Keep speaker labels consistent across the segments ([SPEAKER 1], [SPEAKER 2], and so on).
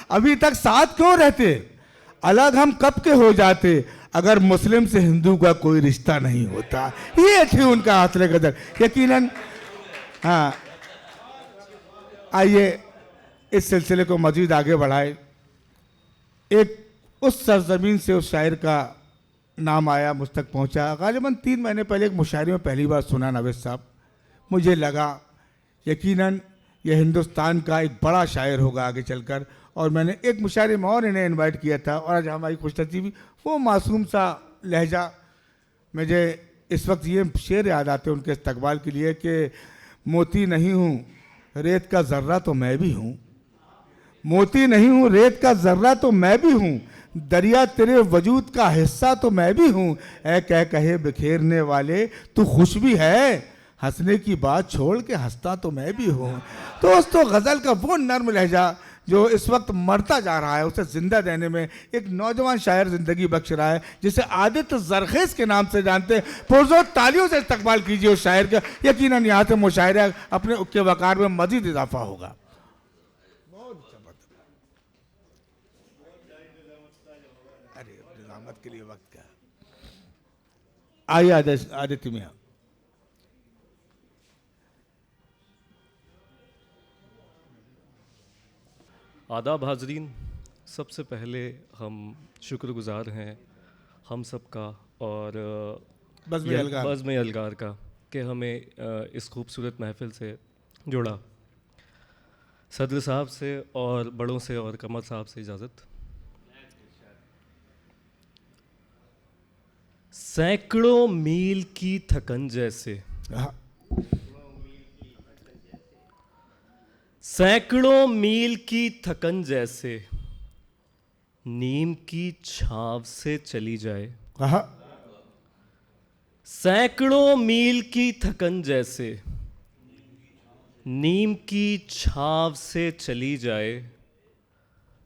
[SPEAKER 1] अभी तक साथ क्यों रहते? अलग हम कब के हो जाते अगर मुस्लिम से हिंदू का कोई रिश्ता नहीं होता। ये थी उनका आसले कदर यकीनन। हाँ, आइए इस सिलसिले को मजीद आगे बढ़ाए। एक उस सरजमीन से उस शायर का नाम आया, मुझ तक पहुंचा। गालिबन 3 महीने पहले एक मुशायरे में पहली बार सुना नवेद साहब। मुझे लगा यकीनन यह हिंदुस्तान का एक बड़ा शायर होगा आगे चलकर। और मैंने एक मुशायरे में और इन्हें इनवाइट किया था और आज हमारी खुशनसीबी वो मासूम सा लहजा। मुझे इस वक्त ये शेर याद आते उनके इस्तकबाल के लिए कि मोती नहीं हूँ रेत का ज़र्रा तो मैं भी हूँ, मोती नहीं हूँ रेत का ज़र्रा तो मैं भी हूँ, दरिया तेरे वजूद का हिस्सा तो मैं भी हूँ। ऐ कह कहे बिखेरने वाले तू खुश भी है, हंसने की बात छोड़ के हंसता तो मैं भी हूँ। दोस्तों, गज़ल का वो नर्म लहजा जो इस वक्त मरता जा रहा है, उसे जिंदा देने में एक नौजवान शायर जिंदगी बख्श रहा है जिसे आदित्य जरखेज के नाम से जानते हैं। पुरजोर तालियों से इस्तकबाल कीजिए उस शायर का। यकीनन यहाँ से मुशायरा अपने के वकार में मजीद इजाफा होगा। अरे निजामत के लिए वक्त क्या। आइए आदित्य मियाँ।
[SPEAKER 2] आदाब हाजरीन, सबसे पहले हम शुक्रगुजार हैं हम सब का और बज़्म अलगार का कि हमें इस खूबसूरत महफ़िल से जोड़ा। सदर साहब से और बड़ों से और कमर साहब से इजाज़त। सैकड़ों मील की थकन जैसे, सैकड़ों मील की थकन जैसे नीम की छाव से चली जाए, सैकड़ों मील की थकन जैसे नीम की छाव से चली जाए,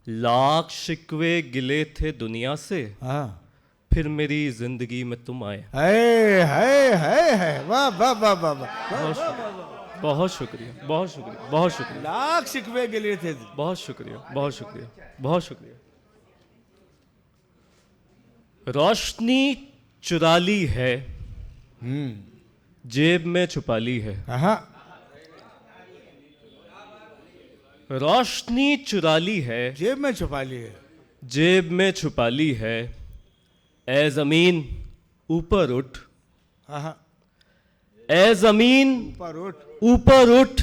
[SPEAKER 2] लाख शिकवे गिले थे दुनिया से, फिर मेरी जिंदगी में तुम आए।
[SPEAKER 1] वाह वाह वाह वाह वाह,
[SPEAKER 2] बहुत शुक्रिया, बहुत शुक्रिया, बहुत शुक्रिया।
[SPEAKER 1] लाख शिकवे गिले थे।
[SPEAKER 2] बहुत शुक्रिया, बहुत शुक्रिया, बहुत शुक्रिया। रोशनी चुरा ली है, जेब में छुपा ली है। रोशनी चुरा ली है,
[SPEAKER 1] जेब में छुपा ली है,
[SPEAKER 2] जेब में छुपा ली है। ए जमीन ऊपर उठ, ए जमीन
[SPEAKER 1] ऊपर उठ,
[SPEAKER 2] ऊपर उठ,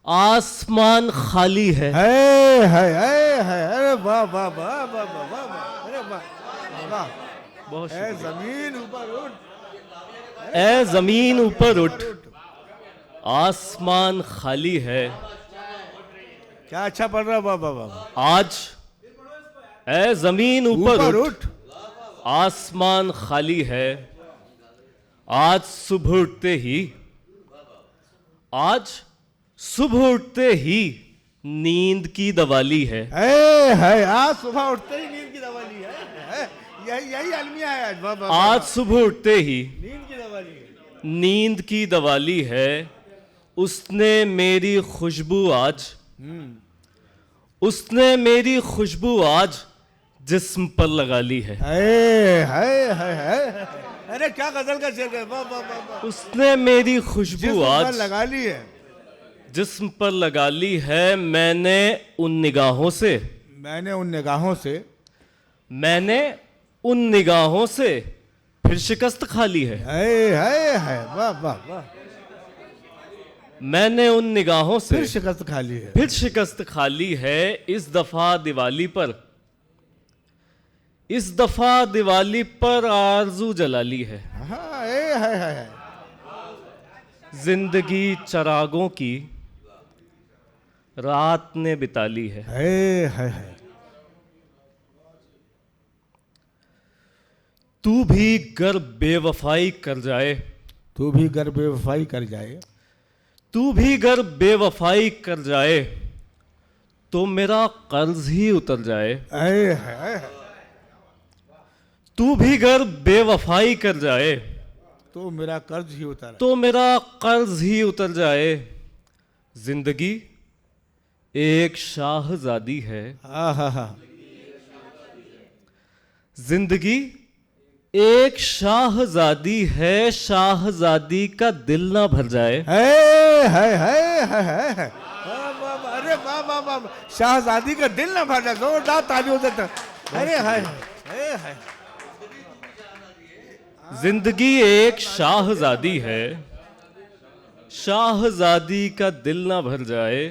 [SPEAKER 2] आसमान खाली है।
[SPEAKER 1] अरे वाह वाह वाह वाह वाह वाह, अरे वाह वाह।
[SPEAKER 2] बहुत
[SPEAKER 1] ए जमीन ऊपर उठ,
[SPEAKER 2] ए जमीन ऊपर उठ, आसमान खाली है।
[SPEAKER 1] क्या अच्छा पढ़ रहा। वाह वाह वाह।
[SPEAKER 2] आज ए जमीन ऊपर
[SPEAKER 1] उठ,
[SPEAKER 2] आसमान खाली है। आज सुबह उठते ही, आज सुबह उठते ही नींद की दवाली है।
[SPEAKER 1] आज सुबह उठते ही नींद की दवाली है। यही अलमिया है आज।
[SPEAKER 2] आज सुबह उठते ही
[SPEAKER 1] नींद की दवाली है,
[SPEAKER 2] नींद की दवाली है। उसने मेरी खुशबू आज, उसने मेरी खुशबू आज जिस्म पर लगा ली है।
[SPEAKER 1] अरे क्या गजल का शेर है। वाह वाह वाह।
[SPEAKER 2] उसने मेरी खुशबू आज
[SPEAKER 1] लगा ली है,
[SPEAKER 2] जिस्म पर लगा ली है। मैंने उन निगाहों से,
[SPEAKER 1] मैंने उन निगाहों से,
[SPEAKER 2] मैंने उन निगाहों से फिर शिकस्त खा ली है।
[SPEAKER 1] वाह वाह वाह।
[SPEAKER 2] मैंने उन निगाहों से
[SPEAKER 1] फिर शिकस्त खा ली है,
[SPEAKER 2] फिर शिकस्त खा ली है। इस दफा दिवाली पर, इस दफा दिवाली पर आरजू जला ली है। जिंदगी चरागों की रात ने बिता ली है। तू भी गर बेवफाई कर जाए,
[SPEAKER 1] तू भी गर बेवफाई कर जाए,
[SPEAKER 2] तू भी गर बेवफाई कर जाए, तो मेरा कर्ज ही उतर जाए। तू भी गर बेवफाई कर जाए,
[SPEAKER 1] तो मेरा कर्ज ही उतर,
[SPEAKER 2] तो मेरा कर्ज ही उतर जाए। जिंदगी एक शाहजादी है
[SPEAKER 1] आहा,
[SPEAKER 2] जिंदगी एक शाहजादी है, शाहजादी का दिल ना भर जाए।
[SPEAKER 1] है। अरे वाह वाह वाह, शाहजादी का दिल ना भर जाए, जोरदार ताली हो जाता। अरे हाय हाय।
[SPEAKER 2] जिंदगी एक शाहजादी है, शाहजादी का दिल ना भर जाए।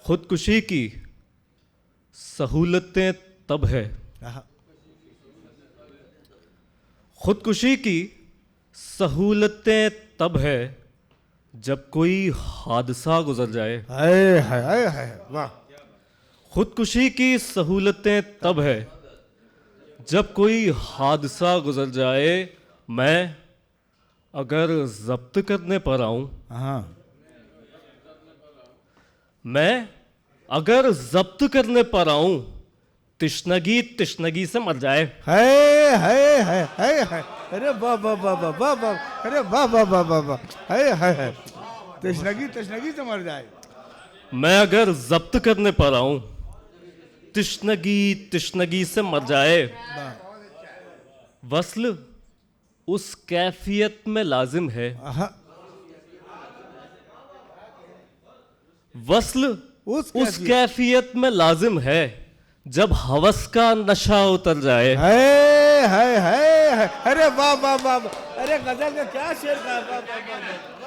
[SPEAKER 2] खुदकुशी की सहूलतें तब है, खुदकुशी की सहूलतें तब है जब कोई हादसा गुजर जाए।
[SPEAKER 1] हाय वाह।
[SPEAKER 2] खुदकुशी की सहूलतें तब है जब कोई हादसा गुजर जाए। मैं अगर जब्त करने पर आऊं,
[SPEAKER 1] हाँ,
[SPEAKER 2] मैं अगर जब्त करने पर आऊं, तिश्नगी तिश्नगी से मर जाए।
[SPEAKER 1] है। अरे वाह वाह वाह वाह वाह वाह, अरे वाह वाह वाह वाह वाह, है। तशनगी से मर जाए।
[SPEAKER 2] मैं अगर जब्त करने पर आऊं, तिश्नगी तिश्नगी से मर जाए। वस्ल उस कैफियत में लाजिम है, वस्ल उस कैफियत में लाजिम है जब हवस का नशा उतर जाए।
[SPEAKER 1] है। अरे वाह वाह वाह, अरे गजल का क्या शेर था।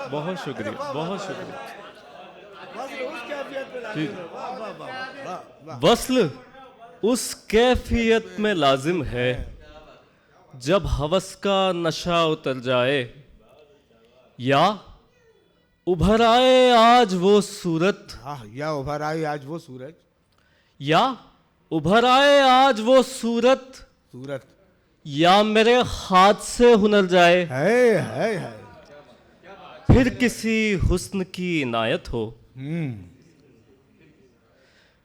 [SPEAKER 2] बहुत शुक्रिया, बहुत शुक्रिया। वस्ल उस कैफियत में लाजिम है जब हवस का नशा उतर जाए। या उभर आए आज वो सूरत,
[SPEAKER 1] या उभर आए आज वो सूरज,
[SPEAKER 2] या उभर आए आज वो सूरत, या मेरे हाथ से हुनर जाए।
[SPEAKER 1] है।
[SPEAKER 2] फिर किसी हुस्न की इनायत हो,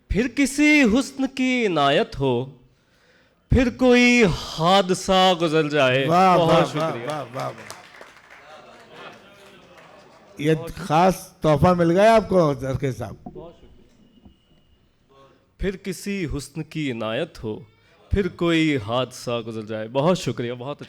[SPEAKER 2] फिर किसी हुस्न की इनायत हो, फिर कोई हादसा गुजर जाए। बहुत शुक्रिया।
[SPEAKER 1] ये खास तोहफा मिल गया आपको दरके साहब।
[SPEAKER 2] फिर किसी हुस्न की इनायत हो, फिर कोई हादसा गुजर जाए। बहुत शुक्रिया, बहुत अच्छा।